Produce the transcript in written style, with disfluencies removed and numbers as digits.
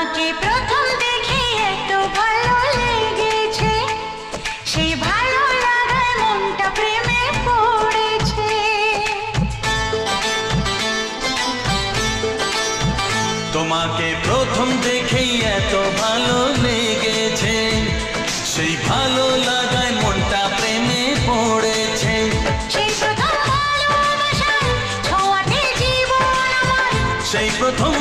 তোমাকে প্রথম দেখে এত ভালো লেগেছে, সেই ভালো লাগায় মনটা প্রেমে পড়েছে। তোমাকে প্রথম দেখেই এত ভালো লেগেছে, সেই ভালো লাগায় মনটা প্রেমে পড়েছে। সেই প্রথম ভালোবাসার ছোঁয়াতে জীবন আমার, সেই প্রথম